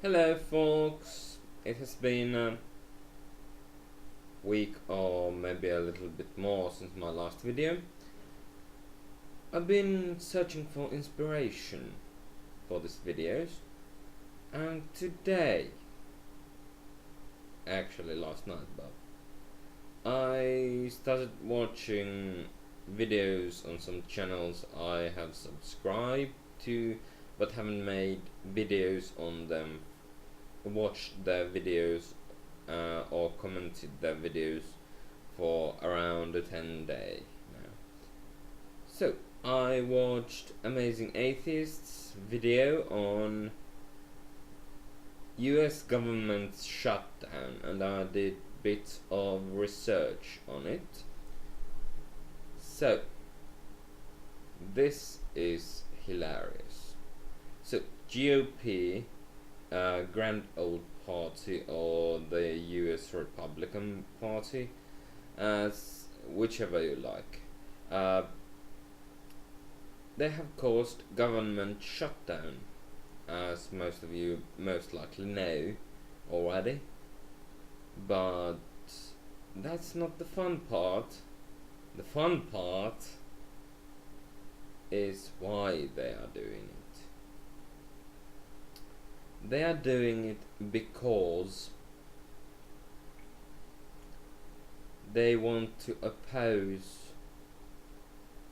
Hello folks, it has been a week or maybe a little bit more since my last video. I've been searching for inspiration for these videos, and today, actually last night, but I started watching videos on some channels I have subscribed to but haven't made videos on them, watched their videos or commented their videos for around 10 days now. So I watched Amazing Atheist's video on US government shutdown, and I did bits of research on it. So this is hilarious. So GOP, Grand Old Party, or the US Republican Party, as whichever you like, they have caused government shutdown, as most of you most likely know already. But that's not the fun part. The fun part is why they are doing it. They are doing it because they want to oppose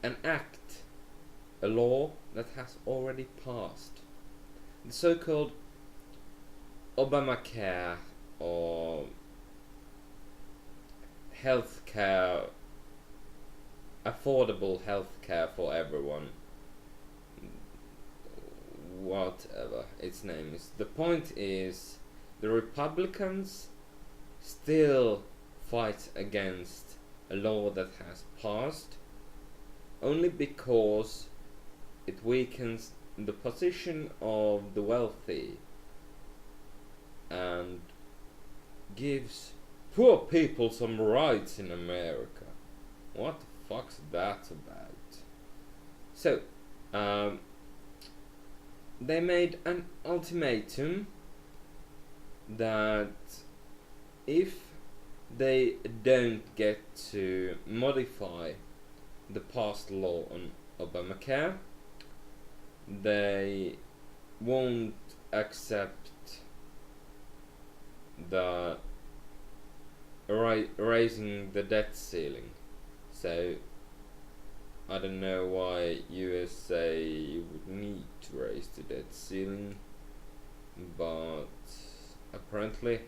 an act, a law that has already passed. The so-called Obamacare, or healthcare, affordable healthcare for everyone, whatever its name is. The point is, the Republicans still fight against a law that has passed only because it weakens the position of the wealthy and gives poor people some rights in America. What the fuck's that about? So, they made an ultimatum that if they don't get to modify the past law on Obamacare, they won't accept the raising the debt ceiling. So I don't know why USA would need to raise the debt ceiling, but apparently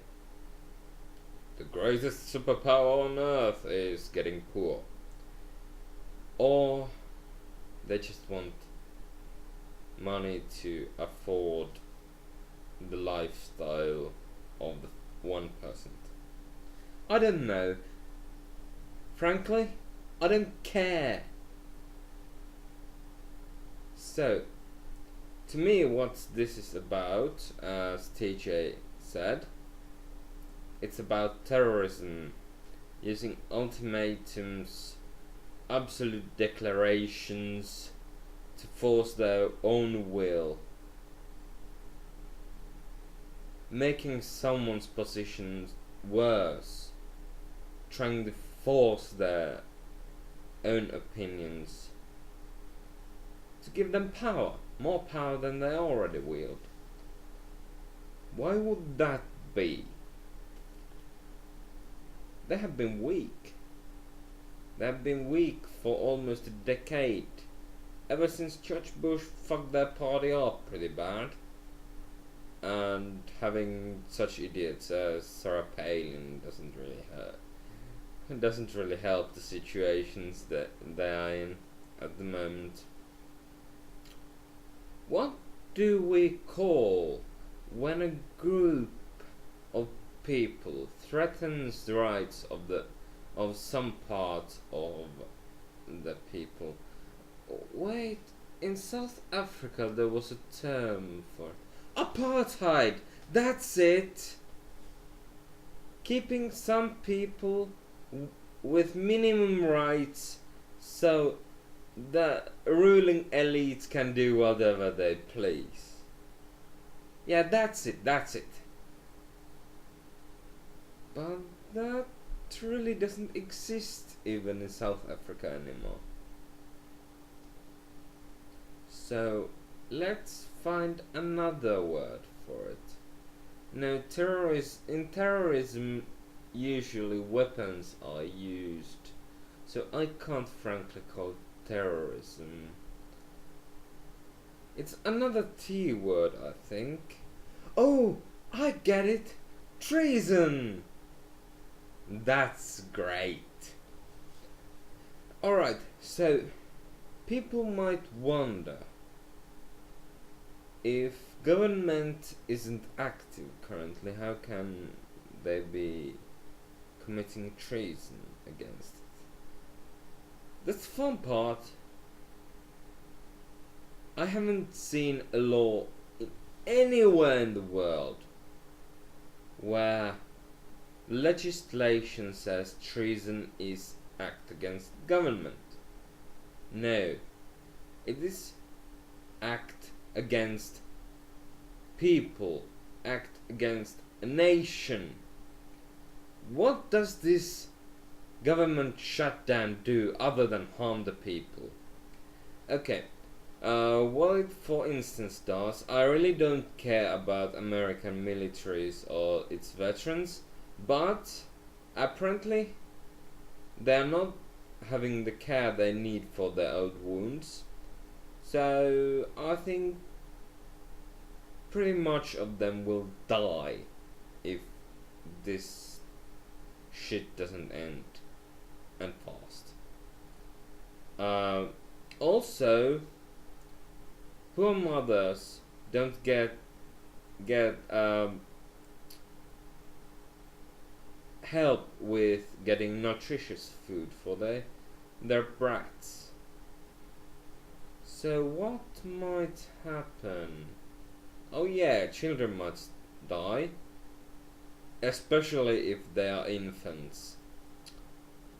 the greatest superpower on earth is getting poor. Or they just want money to afford the lifestyle of the 1%. I don't know. Frankly, I don't care. So, to me, what this is about, as TJ said, it's about terrorism, using ultimatums, absolute declarations to force their own will, making someone's position worse, trying to force their own opinions, to give them power, more power than they already wield. Why would that be? They have been weak. They have been weak for almost a decade, ever since George Bush fucked their party up pretty bad, and having such idiots as Sarah Palin doesn't really hurt. It doesn't really help the situations that they are in at the moment. What do we call when a group of people threatens the rights of some part of the people? Wait, in South Africa there was a term for apartheid. That's it. Keeping some people with minimum rights so the ruling elite can do whatever they please. Yeah, that's it, that's it. But that really doesn't exist even in South Africa anymore. So let's find another word for it. No, in terrorism, usually weapons are used, so I can't frankly call it terrorism. It's another T word, I think. Oh, I get it! Treason! That's great. Alright, so people might wonder, if government isn't active currently, how can they be committing treason against it? That's the fun part. I haven't seen a law in anywhere in the world where legislation says treason is act against government. No, it is act against people, act against a nation. What does this government shutdown do other than harm the people? Okay, what it for instance does, I really don't care about American militaries or its veterans, but apparently they are not having the care they need for their old wounds. So I think pretty much of them will die if this shit doesn't end, and fast. Also, poor mothers don't get help with getting nutritious food for their brats. So what might happen? Oh yeah, children might die, especially if they are infants.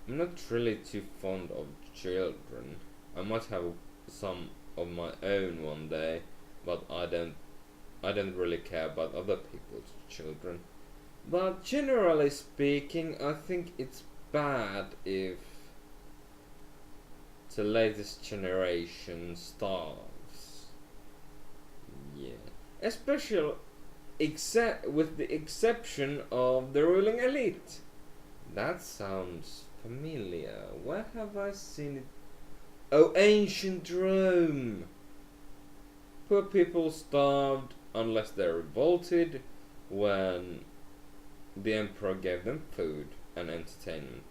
I'm not really too fond of children. I might have some of my own one day, but I don't really care about other people's children. But generally speaking, I think it's bad if the latest generation starves. Yeah. Especially with the exception of the ruling elite. That sounds familiar. Where have I seen it? Oh, ancient Rome! Poor people starved unless they revolted when the emperor gave them food and entertainment.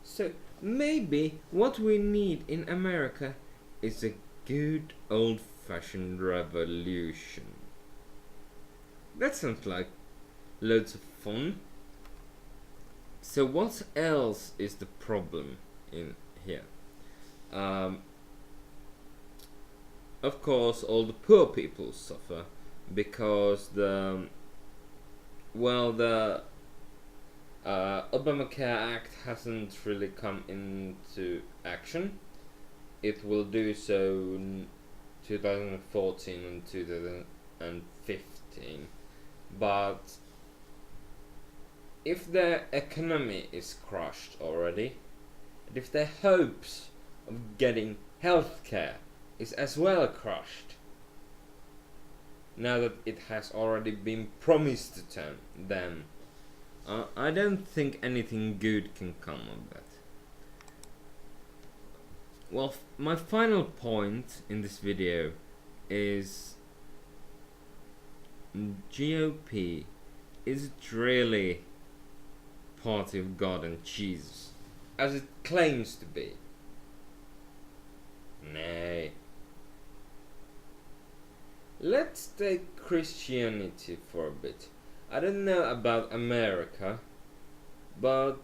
So maybe what we need in America is a good old-fashioned revolution. That sounds like loads of fun. So what else is the problem in here? Of course, all the poor people suffer because the Obamacare Act hasn't really come into action. It will do so in 2014 and 2015. But if their economy is crushed already, and if their hopes of getting healthcare is as well crushed, now that it has already been promised to them, I don't think anything good can come of that. Well, my final point in this video is GOP isn't really party of God and Jesus, as it claims to be. Nay. Let's take Christianity for a bit. I don't know about America, but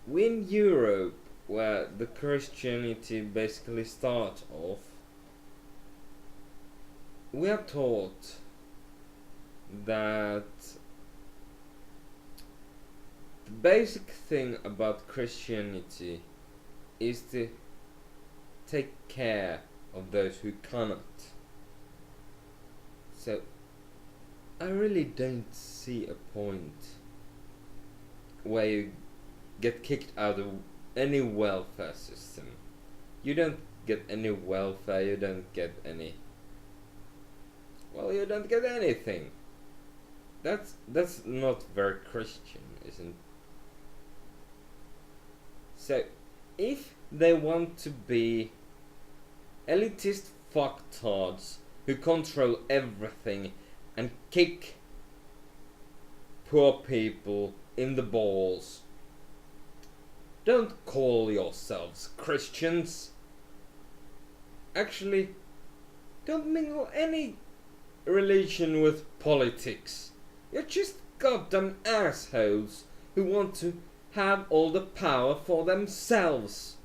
we in Europe, where the Christianity basically starts off, we are taught that the basic thing about Christianity is to take care of those who cannot. So I really don't see a point where you get kicked out of any welfare system. You don't get any welfare, you don't get any... Well, you don't get anything. That's not very Christian, isn't it? So, if they want to be elitist fucktards who control everything and kick poor people in the balls, don't call yourselves Christians. Actually, don't mingle any religion with politics. You're just goddamn assholes who want to have all the power for themselves.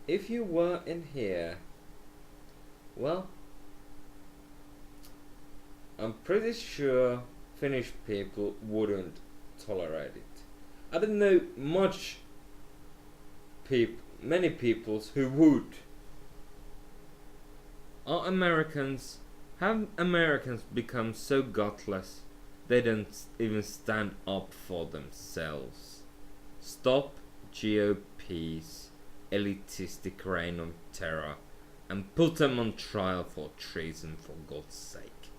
If you were in here, well, I'm pretty sure Finnish people wouldn't tolerate it. I don't know many peoples who would. Have Americans become so gutless they don't even stand up for themselves? Stop GOP's elitistic reign of terror and put them on trial for treason, for God's sake.